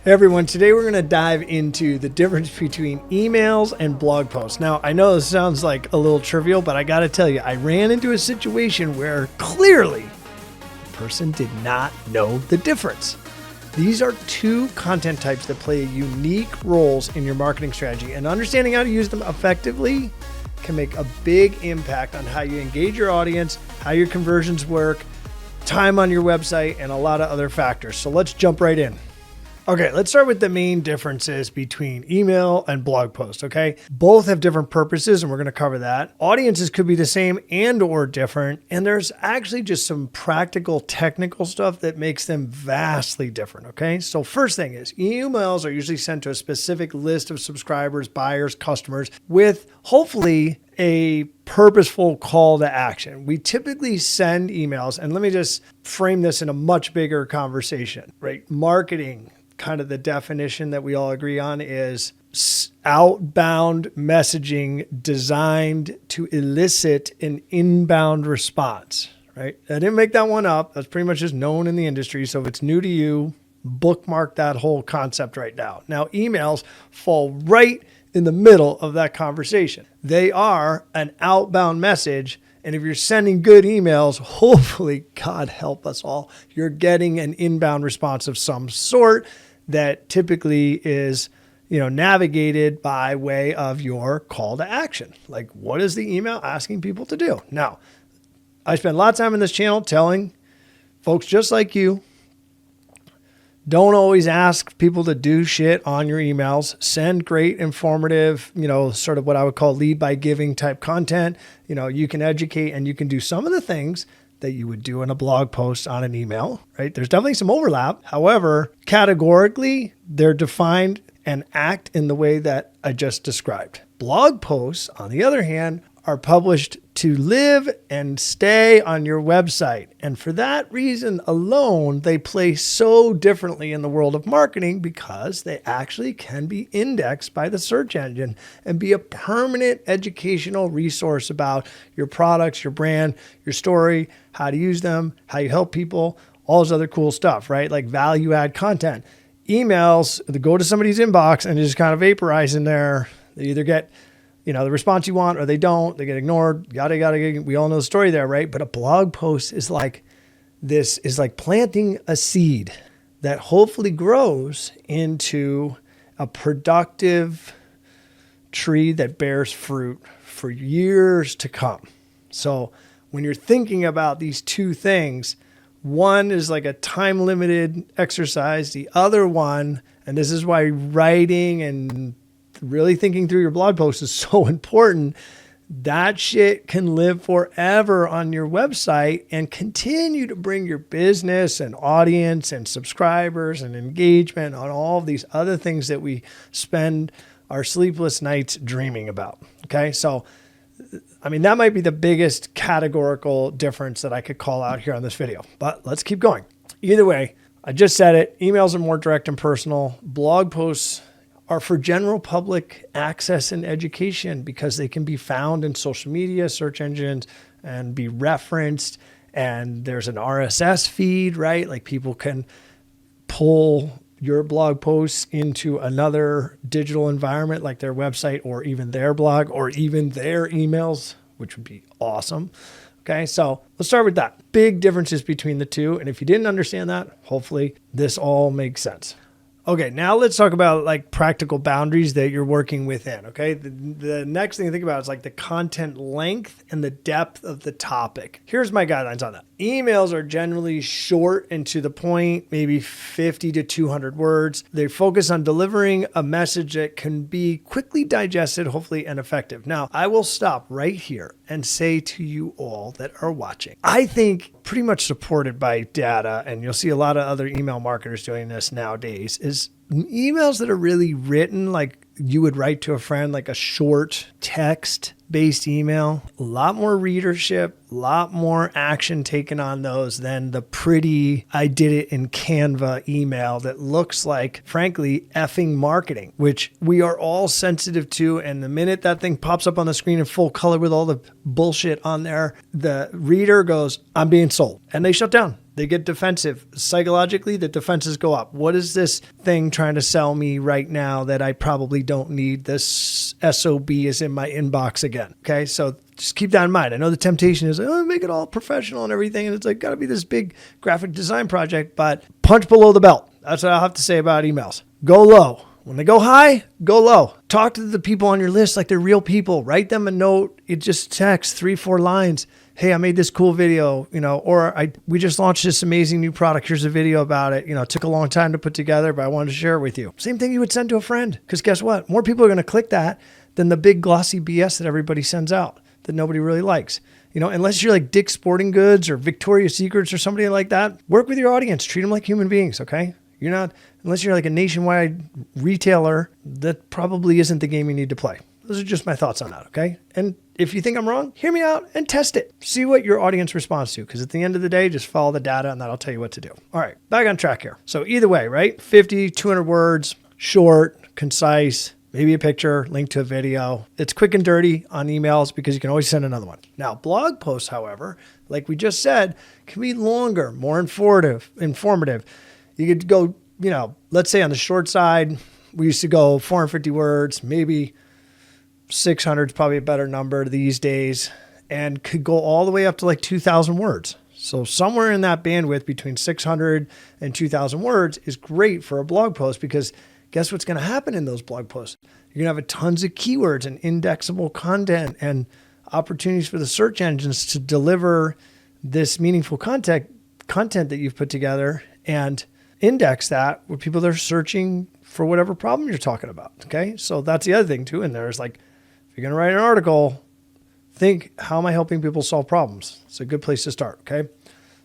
Hey everyone, today we're going to dive into the difference between emails and blog posts. Now, I know this sounds like a little trivial, but I got to tell you, I ran into a situation where clearly the person did not know the difference. These are two content types that play unique roles in your marketing strategy, and understanding how to use them effectively can make a big impact on how you engage your audience, how your conversions work, time on your website, and a lot of other factors. So let's jump right in. Okay, let's start with the main differences between email and blog post, okay? Both have different purposes, and we're going to cover that. Audiences could be the same and or different, and there's actually just some practical technical stuff that makes them vastly different, okay? So first thing is, emails are usually sent to a specific list of subscribers, buyers, customers, with hopefully a purposeful call to action. We typically send emails, and let me just frame this in a much bigger conversation, right? Marketing, kind of the definition that we all agree on, is outbound messaging designed to elicit an inbound response, right? I didn't make that one up. That's pretty much just known in the industry. So if it's new to you, bookmark that whole concept right now. Now, emails fall right in the middle of that conversation. They are an outbound message. And if you're sending good emails, hopefully, God help us all, you're getting an inbound response of some sort that typically is, navigated by way of your call to action. Like, what is the email asking people to do? Now, I spend a lot of time in this channel telling folks just like you, don't always ask people to do shit on your emails. Send great, informative, sort of what I would call lead by giving type content. You can educate and you can do some of the things that you would do in a blog post on an email, right? There's definitely some overlap. However, categorically, they're defined and act in the way that I just described. Blog posts, on the other hand, are published to live and stay on your website. And for that reason alone, they play so differently in the world of marketing because they actually can be indexed by the search engine and be a permanent educational resource about your products, your brand, your story, how to use them, how you help people, all this other cool stuff, right? Like value add content. Emails, they go to somebody's inbox and just kind of vaporize in there. They either get the response you want, or they don't, they get ignored, yada. We all know the story there, right? But a blog post is like planting a seed that hopefully grows into a productive tree that bears fruit for years to come. So when you're thinking about these two things, one is like a time limited exercise. The other one, and this is why writing and really thinking through your blog post is so important. That shit can live forever on your website and continue to bring your business and audience and subscribers and engagement on all of these other things that we spend our sleepless nights dreaming about. Okay. So, that might be the biggest categorical difference that I could call out here on this video, but let's keep going. Either way, I just said it. Emails are more direct and personal. Blog posts are for general public access and education because they can be found in social media, search engines, and be referenced. And there's an RSS feed, right? Like people can pull your blog posts into another digital environment like their website or even their blog or even their emails, which would be awesome. Okay, so let's start with that. Big differences between the two. And if you didn't understand that, hopefully this all makes sense. Okay, now let's talk about like practical boundaries that you're working within, okay? The next thing to think about is like the content length and the depth of the topic. Here's my guidelines on that. Emails are generally short and to the point, maybe 50 to 200 words. They focus on delivering a message that can be quickly digested, hopefully, and effective. Now, I will stop right here and say to you all that are watching, I think pretty much supported by data, and you'll see a lot of other email marketers doing this nowadays, is emails that are really written like you would write to a friend, like a short text-based email. A lot more readership, a lot more action taken on those than the pretty, I did it in Canva email that looks like, frankly, effing marketing, which we are all sensitive to. And the minute that thing pops up on the screen in full color with all the bullshit on there, the reader goes, I'm being sold. And they shut down. They get defensive. Psychologically, the defenses go up. What is this thing trying to sell me right now that I probably don't need? This SOB is in my inbox again. Okay, so just keep that in mind. I know the temptation is, make it all professional and everything, and it's like got to be this big graphic design project, but punch below the belt. That's what I'll have to say about emails. Go low. When they go high, go low. Talk to the people on your list like they're real people. Write them a note. It just text 3-4 lines. Hey, I made this cool video, or we just launched this amazing new product. Here's a video about it. It took a long time to put together, but I wanted to share it with you. Same thing you would send to a friend. Because guess what? More people are going to click that than the big glossy BS that everybody sends out that nobody really likes. Unless you're like Dick's Sporting Goods or Victoria's Secrets or somebody like that, work with your audience. Treat them like human beings, okay? You're not, unless you're like a nationwide retailer, that probably isn't the game you need to play. Those are just my thoughts on that, okay? And if you think I'm wrong, hear me out and test it. See what your audience responds to, because at the end of the day, just follow the data and that'll tell you what to do. All right, back on track here. So either way, right? 50, 200 words, short, concise, maybe a picture, link to a video. It's quick and dirty on emails because you can always send another one. Now, blog posts, however, like we just said, can be longer, more informative. You could go, let's say on the short side, we used to go 450 words, maybe 600 is probably a better number these days, and could go all the way up to like 2,000 words. So somewhere in that bandwidth between 600 and 2,000 words is great for a blog post, because guess what's going to happen in those blog posts? You're going to have tons of keywords and indexable content and opportunities for the search engines to deliver this meaningful content that you've put together and index that with people that are searching for whatever problem you're talking about. Okay. So that's the other thing too. And there's like, if you're going to write an article, think, how am I helping people solve problems? It's a good place to start. Okay.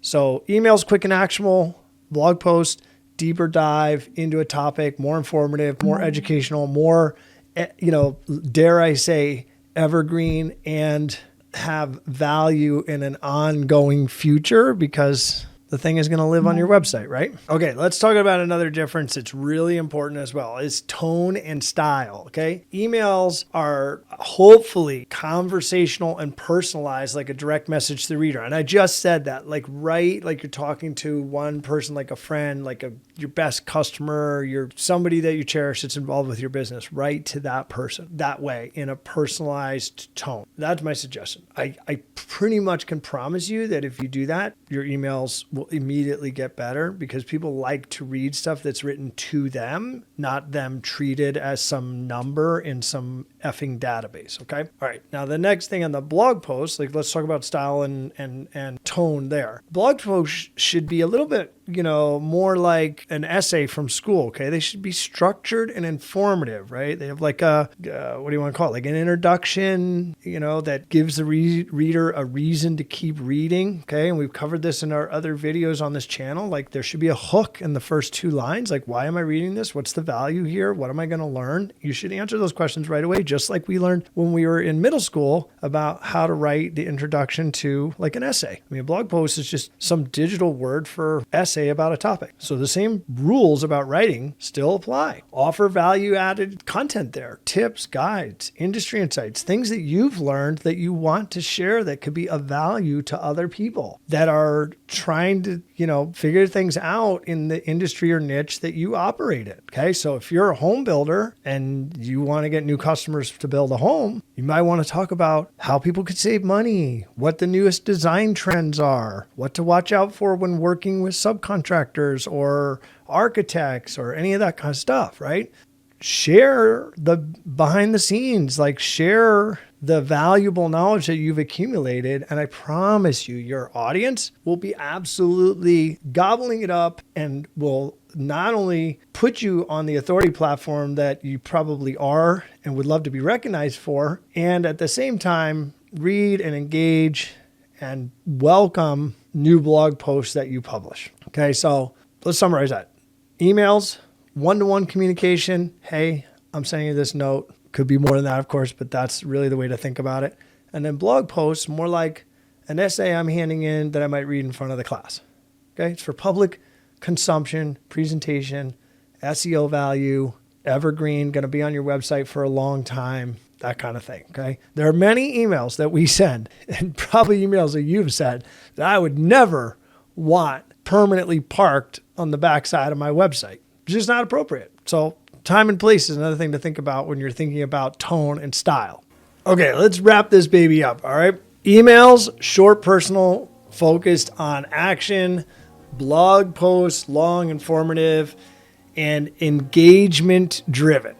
So emails, quick and actionable, blog post, deeper dive into a topic, more informative, more educational, more, dare I say, evergreen, and have value in an ongoing future, because the thing is going to live on your website, right? Okay, let's talk about another difference that's really important as well, is tone and style, okay? Emails are hopefully conversational and personalized, like a direct message to the reader. And I just said that, like you're talking to one person, like a friend, like your best customer, somebody that you cherish that's involved with your business, write to that person that way in a personalized tone. That's my suggestion. I pretty much can promise you that if you do that, your emails will immediately get better, because people like to read stuff that's written to them, not them treated as some number in some effing database. Okay. All right. Now the next thing on the blog post, like let's talk about style and tone there. Blog posts should be a little bit, more like an essay from school. Okay. They should be structured and informative, right? They have like what do you want to call it? Like an introduction, that gives the reader a reason to keep reading. Okay. And we've covered this in our other videos on this channel. Like there should be a hook in the first 2 lines. Like, why am I reading this? What's the value here? What am I going to learn? You should answer those questions right away, just like we learned when we were in middle school about how to write the introduction to like an essay. I mean, a blog post is just some digital word for essay about a topic. So the same rules about writing still apply. Offer value-added content there, tips, guides, industry insights, things that you've learned that you want to share that could be of value to other people that are trying to, figure things out in the industry or niche that you operate in. Okay. So if you're a home builder and you want to get new customers to build a home, you might want to talk about how people could save money, what the newest design trends are, what to watch out for when working with subcontractors or architects or any of that kind of stuff, right? Share the behind the scenes, like share the valuable knowledge that you've accumulated. And I promise you, your audience will be absolutely gobbling it up and will not only put you on the authority platform that you probably are and would love to be recognized for, and at the same time, read and engage and welcome new blog posts that you publish. Okay, so let's summarize that. Emails, one-to-one communication. Hey, I'm sending you this note. Could be more than that, of course, but that's really the way to think about it. And then blog posts, more like an essay I'm handing in that I might read in front of the class. Okay, it's for public consumption, presentation, SEO value, evergreen, going to be on your website for a long time, that kind of thing. Okay, there are many emails that we send, and probably emails that you've sent, that I would never want permanently parked on the backside of my website. It's just not appropriate. So time and place is another thing to think about when you're thinking about tone and style. Okay, let's wrap this baby up. All right. Emails, short, personal, focused on action. Blog posts, long, informative, and engagement driven.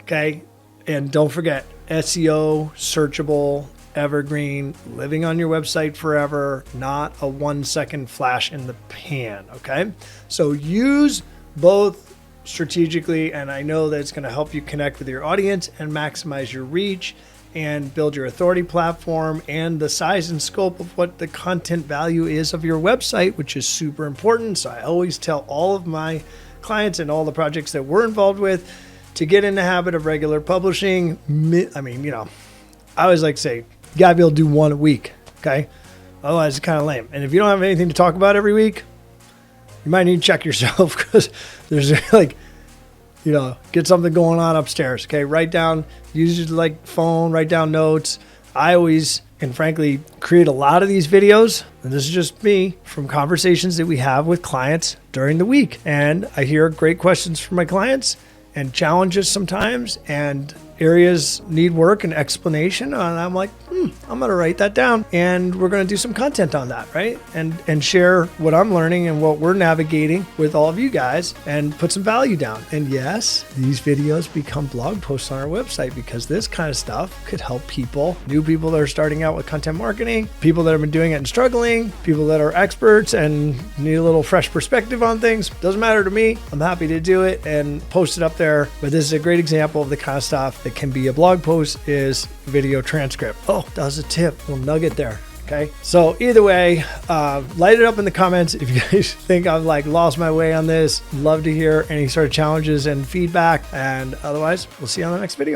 Okay. And don't forget SEO, searchable, evergreen, living on your website forever, not a 1-second flash in the pan. Okay. So use both strategically, and I know that it's going to help you connect with your audience and maximize your reach and build your authority platform and the size and scope of what the content value is of your website, which is super important. So I always tell all of my clients and all the projects that we're involved with to get in the habit of regular publishing. I mean, I always like to say, you gotta be able to do one a week, okay? Otherwise, it's kind of lame. And if you don't have anything to talk about every week, you might need to check yourself because there's get something going on upstairs, okay? Write down, use your phone, write down notes. I always, and frankly, create a lot of these videos, and this is just me, from conversations that we have with clients during the week. And I hear great questions from my clients and challenges sometimes, and areas need work and explanation. And I'm like, I'm going to write that down and we're going to do some content on that, right? And share what I'm learning and what we're navigating with all of you guys and put some value down. And yes, these videos become blog posts on our website because this kind of stuff could help people, new people that are starting out with content marketing, people that have been doing it and struggling, people that are experts and need a little fresh perspective on things. Doesn't matter to me. I'm happy to do it and post it up there. But this is a great example of the kind of stuff that can be a blog post is video transcript. Oh, that was a tip, little nugget there. Okay. So either way, light it up in the comments. If you guys think I've lost my way on this, love to hear any sort of challenges and feedback. And otherwise, we'll see you on the next video.